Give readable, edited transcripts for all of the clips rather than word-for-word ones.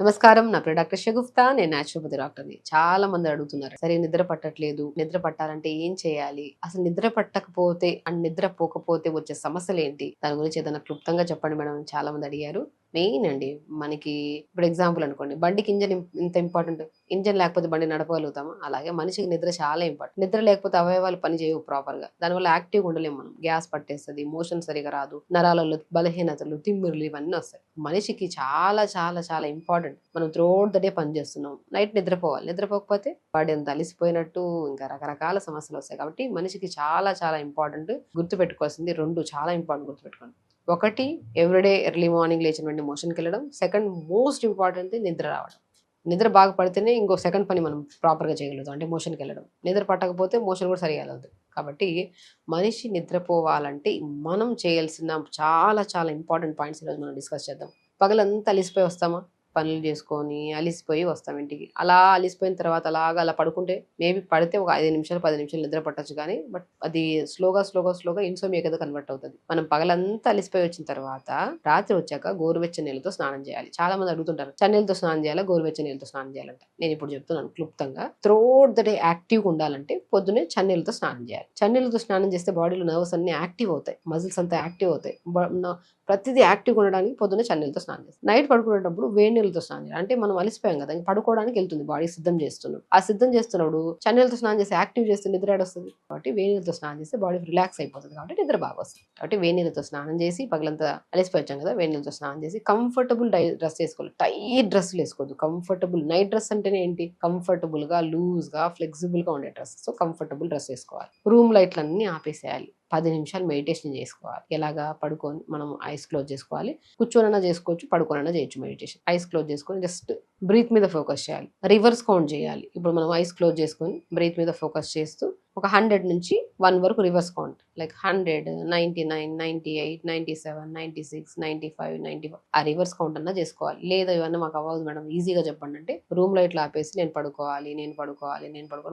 నమస్కారం. నా పేరు డాక్టర్ షగుఫ్తా. నేను న్యాచురోపతి డాక్టర్ని. చాలా మంది అడుగుతున్నారు, సరే నిద్ర పట్టట్లేదు, నిద్ర పట్టాలంటే ఏం చేయాలి, అసలు నిద్ర పట్టకపోతే అండ్ నిద్ర పోకపోతే వచ్చే సమస్యలు ఏంటి, దాని గురించి ఏదైనా క్లుప్తంగా చెప్పండి మేడం అని చాలా మంది అడిగారు. మెయిన్ అండి, మనకి ఇప్పుడు ఎగ్జాంపుల్ అనుకోండి, బండికి ఇంజన్ ఇంత ఇంపార్టెంట్. ఇంజన్ లేకపోతే బండి నడపగలుగుతామా? అలాగే మనిషికి నిద్ర చాలా ఇంపార్టెంట్. నిద్ర లేకపోతే అవయవాలు పని చేయవు ప్రాపర్ గా, దానివల్ల యాక్టివ్గా ఉండలేము. మనం గ్యాస్ పట్టేస్తుంది, మోషన్ సరిగా రాదు, నరాలలో బలహీనతలు, తిమ్మిరులు ఇవన్నీ వస్తాయి. మనిషికి చాలా చాలా చాలా ఇంపార్టెంట్. మనం త్రూఅవుట్ ద డే పని చేస్తున్నాం, నైట్ నిద్రపోవాలి. నిద్రపోకపోతే బాడీ అంతా అలిసిపోయినట్టు, ఇంకా రకరకాల సమస్యలు వస్తాయి. కాబట్టి మనిషికి చాలా చాలా ఇంపార్టెంట్. గుర్తుపెట్టుకోవాల్సింది రెండు చాలా ఇంపార్టెంట్, గుర్తుపెట్టుకోండి. ఒకటి, ఎవ్రీడే ఎర్లీ మార్నింగ్ లేచిన వెంటనే మోషన్కి వెళ్ళడం. సెకండ్ మోస్ట్ ఇంపార్టెంట్, నిద్ర రావడం. నిద్ర బాగా పడితేనే ఇంకో సెకండ్ పని మనం ప్రాపర్గా చేయగలుగుతాం, అంటే మోషన్కి వెళ్ళడం. నిద్ర పట్టకపోతే మోషన్ కూడా సరిగా వెళ్ళదు. కాబట్టి మనిషి నిద్రపోవాలంటే మనం చేయాల్సిన చాలా చాలా ఇంపార్టెంట్ పాయింట్స్ ఈరోజు మనం డిస్కస్ చేద్దాం. పగలంతా అలిసిపోయి వస్తామా, పనులు చేసుకొని అలిసిపోయి వస్తాం ఇంటికి. అలా అలిసిపోయిన తర్వాత అలా పడుకుంటే మేబీ పడితే ఒక 5 నిమిషాలు 10 నిమిషాలు నిద్ర పట్టచ్చు, కానీ బట్ అది స్లోగా ఇన్సోమియా కింద కన్వర్ట్ అవుతుంది. మనం పగలంతా అలిసిపోయి వచ్చిన తర్వాత రాత్రి వచ్చాక గోరువెచ్చని నీళ్ళతో స్నానం చేయాలి. చాలా మంది అడుగుతుంటారు, చన్నీళ్ళతో స్నానం చేయాలా, గోరువెచ్చని నీళ్ళతో స్నానం చేయాలంట. నేను ఇప్పుడు చెప్తున్నాను క్లుప్తంగా. త్రూఅవుట్ ద డే యాక్టివ్గా ఉండాలంటే పొద్దునే చన్నీళ్ళతో స్నానం చేయాలి. చన్నీళ్ళతో స్నానం చేస్తే బాడీలో నర్వ్స్ అన్ని యాక్టివ్ అవుతాయి, మజిల్స్ అంతా యాక్టివ్ అవుతాయి. ప్రతిదీ యాక్టివ్గా ఉండడానికి పొద్దున్నే చన్నీళ్ళతో స్నానం చేస్తాం. నైట్ పడుకునేటప్పుడు వేడి నీళ్ళతో స్నానం చేయాలి. అంటే మనం అలిసిపోయాం కదా, ఇంకా పడుకోవడానికి వెళ్తుంది బాడీ, సిద్ధం చేస్తున్నాం. ఆ సిద్ధం చేస్తున్నప్పుడు చన్నీళ్ళతో స్నానం చేసి యాక్టివ్ చేస్తే నిద్ర వస్తుంది. కాబట్టి వేడి నీళ్ళతో స్నానం చేస్తే బాడీ రిలాక్స్ అయిపోతుంది, కాబట్టి నిద్ర బాగా వస్తుంది. కాబట్టి వేడి నీళ్ళతో స్నానం చేసి, పగలంతా అలిసిపోయాం కదా, వేడి నీళ్ళతో స్నానం చేసి కంఫర్టబుల్ డ్రెస్ వేసుకోవాలి. టైట్ డ్రెస్సులు వేసుకోవద్దు. కంఫర్టబుల్ నైట్ డ్రెస్ అంటేనే ఏంటి, కంఫర్టబుల్ గా, లూజ్ గా, ఫ్లెక్సిబుల్ గా ఉండే డ్రెస్. సో కంఫర్టబుల్ డ్రెస్ వేసుకోవాలి. రూమ్ లైట్లన్నీ ఆపేసేయాలి. 10 నిమిషాలు మెడిటేషన్ చేసుకోవాలి. ఎలాగా, పడుకొని మనం ఐస్ క్లోజ్ చేసుకోవాలి. కూర్చోనైనా చేసుకోవచ్చు, పడుకోనైనా చేయొచ్చు మెడిటేషన్. ఐస్ క్లోజ్ చేసుకొని జస్ట్ బ్రీత్ మీద ఫోకస్ చేయాలి. రివర్స్ కౌంట్ చేయాలి. ఇప్పుడు మనం ఐస్ క్లోజ్ చేసుకొని బ్రీత్ మీద ఫోకస్ చేస్తూ ఒక 100 నుంచి 1 వరకు రివర్స్ కౌంట్, లైక్ 100, 99, 98, 97, 96, 95, 95 ఆ రివర్స్ కౌంట్ అన్నా చేసుకోవాలి. లేదా ఇవన్నీ మాకు అవ్వదు మేడం, ఈజీగా చెప్పండి అంటే రూమ్ లైట్లు ఆపేసి నేను పడుకోవాలి.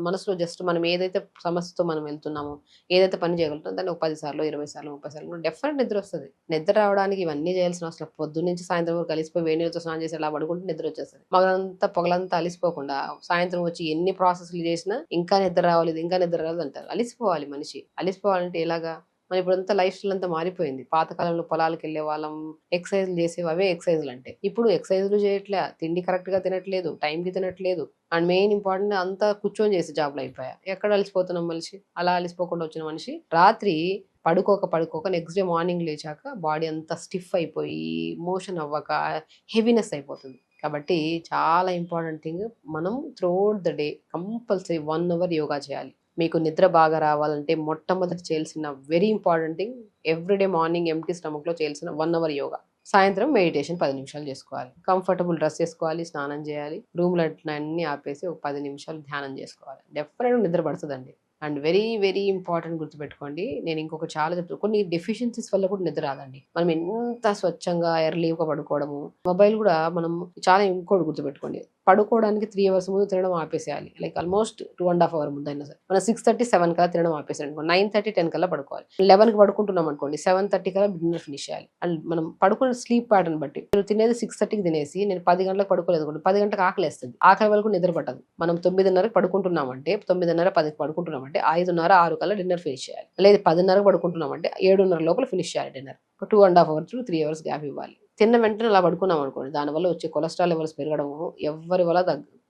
మనసులో జస్ట్ మనం ఏదైతే సమస్యతో మనం వెళ్తున్నామో, ఏదైతే పని చేయగలుగుతాం దాన్ని ఒక 10 సార్లు, 20 సార్లు, 30 సార్లు డెఫినెట్ నిద్ర వస్తుంది. నిద్ర రావడానికి ఇవన్నీ చేయాల్సిన అవసరం. పొద్దున్న నుంచి సాయంత్రం వరకు కలిసిపోయి వేడి నీళ్ళతో స్నానం చేసి అలా పడుకుంటే నిద్ర వచ్చేస్తుంది. పొగలంతా అలిసిపోకుండా సాయంత్రం వచ్చి ఎన్ని ప్రాసెస్లు చేసినా ఇంకా నిద్ర రావాలి అంటారు. అలిసిపోవాలి మనిషి. అలిసిపోవాలంటే ఎలాగా, మన ఇప్పుడంతా లైఫ్ స్టైల్ అంతా మారిపోయింది. పాతకాలంలో పొలాలకు వెళ్ళే వాళ్ళం, ఎక్సర్సైజ్లు చేసేవి, అవే ఎక్సర్సైజ్లు అంటే. ఇప్పుడు ఎక్సర్సైజ్లు చేయట్లే, తిండి కరెక్ట్ గా తినట్లేదు, టైంకి తినట్లేదు, అండ్ మెయిన్ ఇంపార్టెంట్ అంతా కూర్చొని చేసే జాబ్లు అయిపోయా. ఎక్కడ అలిసిపోతున్నాం మనిషి? అలా అలిసిపోకుండా వచ్చిన మనిషి రాత్రి పడుకోక నెక్స్ట్ డే మార్నింగ్ లేచాక బాడీ అంతా స్టిఫ్ అయిపోయి మోషన్ అవ్వక హెవీనెస్ అయిపోతుంది. కాబట్టి చాలా ఇంపార్టెంట్ థింగ్, మనం throughout the day compulsory 1 hour yoga చేయాలి. మీకు నిద్ర బాగా రావాలంటే మొట్టమొదటి చేయాల్సిన very important thing, everyday morning empty stomach లో చేయాల్సిన 1 అవర్ యోగా. సాయంత్రం మెడిటేషన్ 10 నిమిషాలు చేసుకోవాలి. కంఫర్టబుల్ డ్రెస్ వేసుకోవాలి, స్నానం చేయాలి, రూమ్ లైట్లు అన్ని ఆపేసి ఒక 10 నిమిషాలు ధ్యానం చేసుకోవాలి. డెఫినెట్గా నిద్ర పడుతుందండి. అండ్ వెరీ వెరీ ఇంపార్టెంట్, గుర్తుపెట్టుకోండి. నేను ఇంకొక చాలా చెప్తాను, కొన్ని డెఫిషియన్సీస్ వల్ల కూడా నిద్ర రాదండి. మనం ఎంత స్వచ్ఛంగా ఎర్లీగా పడుకోవడము, మొబైల్ కూడా మనం చాలా, ఇంకోటి గుర్తుపెట్టుకోండి, పడుకోవడానికి 3 అవర్స్ ముందు తినడం ఆపేసేయాలి. లైక్ ఆల్మోస్ట్ 2.5 hours ముందు అయినా సరే. మనం 6:30, 7 కల్లా తినడం ఆపేసాడు అనుకోండి, 9:30, 10 కల్లా పడుకోవాలి. 11కి పడుకుంటున్నాం అనుకోండి, 7:30 కల్లా డిన్నర్ ఫినిష్ చేయాలి. అండ్ మనం పడుకునే స్లీప్ ప్యాటర్న్ బట్టి, మీరు తినేది 6:30కి తినేసి నేను 10 గంటలకు పడుకోలేదు అనుకోండి, 10 గంటలకు ఆకలేస్తుంది, ఆకలి వరకు నిద్ర పట్టదు. మనం 9:30కి పడుకుంటున్నామంటే 9:30, 10కి పడుకుంటున్నామంటే 5:30, 6 కల్లా డిన్నర్ ఫినిష్ చేయాలి. లేదు 10:30కి పడుకుంటున్నామంటే 7:30 లోపల ఫినిష్ చేయాలి dinner. 2.5 hours to 3 hours gap ఇవ్వాలి. తిన్న వెంటనే అలా పడుకున్నాం అనుకోండి, దానివల్ల వచ్చే కొలెస్ట్రాల్ లెవెల్స్ పెరగడము, ఎవరి వల్ల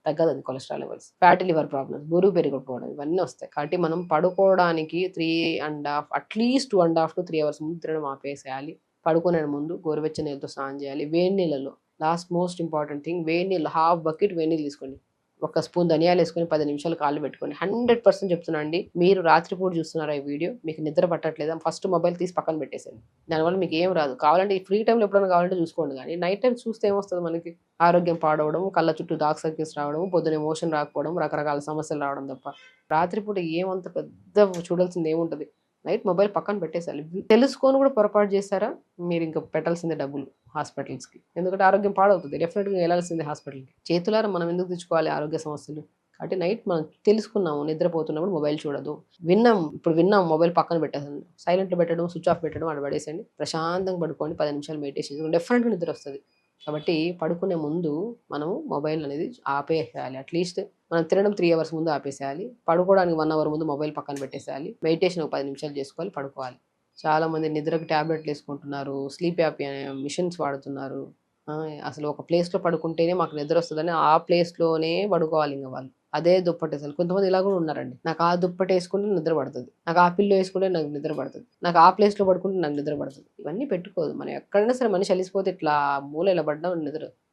తగ్గదు అది. Cholesterol levels, fatty liver problems, బరువు పెరిగిపోవడం, ఇవన్నీ వస్తాయి. కాబట్టి మనం పడుకోవడానికి 3.5, అట్లీస్ట్ 2.5 to 3 hours ముందు తినడం ఆపేసేయాలి. పడుకునే ముందు గోరువెచ్చని నీళ్ళతో స్నానం చేయాలి. వేడి నీళ్ళలో, లాస్ట్ మోస్ట్ ఇంపార్టెంట్ థింగ్, వేడి నీళ్ళు 1/2 bucket వేడి నీళ్ళు తీసుకోండి. ఒక స్పూన్ ధనియాలు వేసుకొని 10 నిమిషాలు కాళ్ళు పెట్టుకోండి. 100% చెప్తున్నా అండి, మీరు రాత్రిపూట చూస్తున్నారా ఈ వీడియో, మీకు నిద్ర పట్టట్లేదా, ఫస్ట్ మొబైల్ తీసి పక్కన పెట్టేసేయండి. దానివల్ల మీకు ఏం రాదు. కావాలంటే ఈ ఫ్రీ టైంలో ఎప్పుడైనా కావాలంటే చూసుకోండి, కానీ నైట్ టైం చూస్తే ఏమొస్తుంది మనకి, ఆరోగ్యం పాడవడం, కళ్ళ చుట్టూ డార్క్ సర్కిల్స్ రావడం, పొద్దున ఎమోషన్ రాకపోవడం, రకరకాల సమస్యలు రావడం తప్ప రాత్రిపూట ఏమంత పెద్ద చూడాల్సింది ఏముంటుంది. నైట్ మొబైల్ పక్కన పెట్టేసాలి. తెలుసుకొని కూడా పొరపాటు చేశారా, మీరు ఇంకా పెట్టాల్సిందే డబ్బులు హాస్పిటల్స్కి. ఎందుకంటే ఆరోగ్యం పాడవుతుంది, డెఫినెట్గా వెళ్ళాల్సిందే హాస్పిటల్కి. చేతులారా మనం ఎందుకు తెచ్చుకోవాలి ఆరోగ్య సమస్యలు? కాబట్టి నైట్ మనం తెలుసుకున్నాము, నిద్రపోతున్నప్పుడు మొబైల్ చూడదు. విన్నాం మొబైల్ పక్కన పెట్టేసాను, సైలెంట్లో పెట్టడం, స్విచ్ ఆఫ్ పెట్టడం, అక్కడ పడేసండి. ప్రశాంతంగా పడుకోండి, 10 నిమిషాలు మెడిటేషన్, డెఫినెట్గా నిద్ర వస్తుంది. కాబట్టి పడుకునే ముందు మనం మొబైల్ అనేది ఆపేసేయాలి. అట్లీస్ట్ మనం తినడం 3 అవర్స్ ముందు ఆపేసేయాలి. పడుకోవడానికి 1 అవర్ ముందు మొబైల్ పక్కన పెట్టేసేయాలి. మెడిటేషన్ ఒక 10 నిమిషాలు చేసుకోవాలి, పడుకోవాలి. చాలామంది నిద్రకు టాబ్లెట్లు వేసుకుంటున్నారు. స్లీప్ యాప్ మిషన్స్ వాడుతున్నారు. ఆ! అసలు ఒక ప్లేస్‌లో పడుకుంటేనే మాకు నిద్రొస్తదని ఆ ప్లేస్‌లోనే పడుకోవాలింక వాళ్ళు. అదే దుప్పటేసాలి. కొంతమంది ఇలా గూడా ఉన్నారండి. నాకు ఆ దుప్పటేసుకుంటే నిద్ర పడతది. నాకు ఆ పిల్లో ఏసుకుంటే నాకు నిద్ర పడతది. నాకు ఆ ప్లేస్‌లో పడుకుంటే నాకు నిద్ర పడతది. ఇవన్నీ పెట్టుకోవద్దు. మనం ఎక్కడైనా సరే మనిషి అలిసిపోతే ఇట్లా మూల ఇలా పడ్డా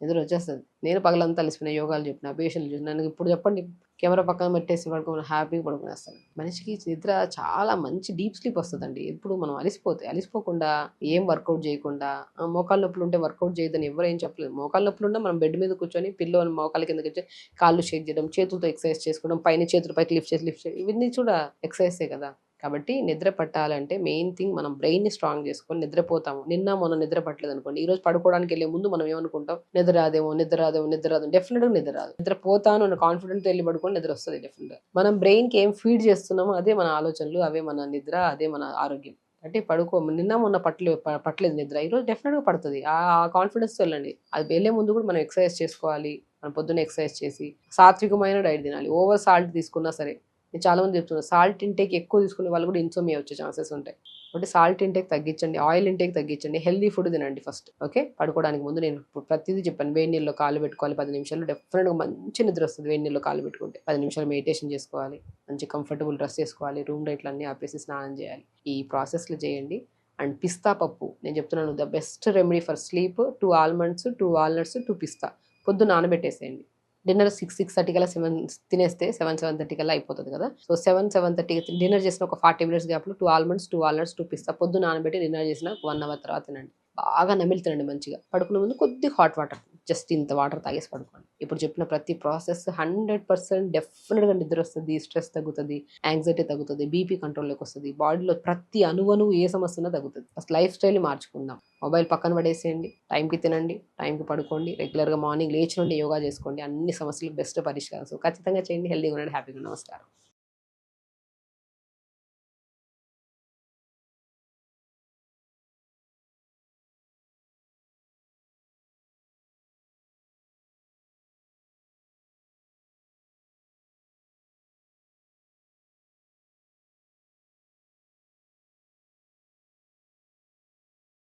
నిద్రొచ్చేస్తది. నేను పగలంతా అలిసిపోయిన, యోగాలు చెప్పిన, పేషెంట్లు చూసిన నన్ను ఇప్పుడు చెప్పండి కెమెరా పక్కన పెట్టేసి పడుకోమని హ్యాపీగా పడుకునేస్తాను. మనిషికి నిద్ర చాలా మంచి డీప్ స్లీప్ వస్తదండి. ఎప్పుడు మనం అలిసిపోకుండా ఏం వర్కౌట్ చేయకుండా మోకాళ్ళ నొప్పులు ఉంటే వర్కౌట్ చేయొద్దని ఎవరు ఏం చెప్పలేదు. మోకాళ్ళ నొప్పులున్నా మనం బెడ్ మీద కూర్చొని పిల్లోని మోకాళ్ళ కిందకి కాళ్ళు షేక్ చేయడం, చేతులతో ఎక్సర్సైజ్ చేసుకోవడం, పైన చేతులు పైకి లిఫ్ట్ చేసి ఇవన్నీ కూడా ఎక్సర్సైజే కదా! కాబట్టి నిద్ర పట్టాలంటే మెయిన్ థింగ్ మనం బ్రెయిన్‌ని స్ట్రాంగ్ చేసుకొని నిద్రపోతాము. నిన్న మొన్న నిద్ర పట్టలేదనుకోండి, ఈరోజు పడుకోవడానికెళ్ళే ముందు మనం ఏమనుకుంటాం, నిద్ర రాదేమో, డెఫినిట్‌గా నిద్ర రాదు. నిద్రపోతాను అన్న కాన్ఫిడెంట్‌తో ఎళ్లి పడుకోండి, నిద్రొస్తది డెఫినిట్‌గా. మనం బ్రెయిన్‌కి ఏం ఫీడ్ చేస్తున్నామో అదే మన ఆలోచనలు, అవే మన నిద్ర, అదే మన ఆరోగ్యం. అంటే నిన్న మొన్న పట్టలేదు నిద్ర. ఈరోజు డెఫినిట్‌గా పడతది. ఆ కాన్ఫిడెన్స్‌తో ఎళ్ళండి. అది వెళ్ళే ముందు కూడా మనం ఎక్సర్సైజ్ చేసుకోవాలి. మనం పొద్దున్నే ఎక్సర్సైజ్ చేసి, సాత్వికమైన డైట్ తినాలి. ఓవర్ సాల్ట్ తీసుకున్నా సరే. నేను చాలా మంది చెప్తున్నారు. సాల్ట్ ఇంటేక్ ఎక్కువ తీసుకునే వాళ్ళు కూడా ఇన్సోమియా వచ్చే ఛాన్సెస్ ఉంటాయి. కాబట్టి సాల్ట్ ఇంటేక్ తగ్గించండి. ఆయిల్ ఇంటేక్ తగ్గించండి. హెల్తీ ఫుడ్ తినండి ఫస్ట్. ఓకే. పడుకోవడానికి ముందు నేను ప్రతిదీ చెప్పాను. వేడి నీళ్ళలో కాళ్ళు పెట్టుకోవాలి 10 నిమిషాలు. డెఫినిట్‌గా మంచి నిద్ర వస్తది వేడి నీళ్ళలో కాళ్ళు పెట్టుకుంటే. 10 నిమిషాలు మెడిటేషన్ చేసుకోవాలి. మంచి కంఫర్టబుల్ డ్రెస్ ఏసుకోవాలి. రూమ్ లైట్‌లన్నీ ఆపేసి స్నానం చేయాలి. ఈ ప్రాసెస్‌లు చేయండి. అండ్ పిస్తా పప్పు నేను చెప్తున్నాను the best remedy for sleep 2 almonds, 2 walnuts, 2 పిస్తా. పొద్దున నానబెట్టేసేయండి. డిన్నర్ 6:30 కల్లా 7 తినేస్తే 7:30 కల్లా అయిపోతది కదా! సో, 7:30 డిన్నర్ చేసిన ఒక 40 మినిట్స్ గ్యాప్‌లో 2 ఆల్మండ్స్, 2 వాల్నట్స్, 2 పిస్తా పొద్దున నానబెట్టి డిన్నర్ చేసిన 1 అవర్ తర్వాత తినండి. బాగా నమిలి తినండి మంచిగా. పడుకునే ముందు కొద్దిగా హాట్ వాటర్ జస్ట్ ఇంత వాటర్ తాగేసి పడుకోండి. ఇప్పుడు చెప్పిన ప్రతి ప్రాసెస్ 100% డెఫినిట్‌గా నిద్రొస్తది, స్ట్రెస్ తగ్గుతది, యాంగ్జైటీ తగ్గుతది, బీపీ కంట్రోల్‌లోకొస్తది. బాడీలో ప్రతి అణువణువు ఏ సమస్య ఉన్నా తగ్గుతది. ఫస్ట్ లైఫ్ స్టైల్‌ని మార్చుకుందాం. మొబైల్ పక్కన పడేసేయండి. టైంకి తినండి, టైంకి పడుకోండి. రెగ్యులర్‌గా మార్నింగ్ లేచి నుండి యోగా చేసుకోండి. అన్ని సమస్యలకు బెస్ట్ పరిష్కారం. సో, ఖచ్చితంగా చేయండి. హెల్తీగా ఉండండి. హ్యాపీగా ఉండండి. నమస్కారం.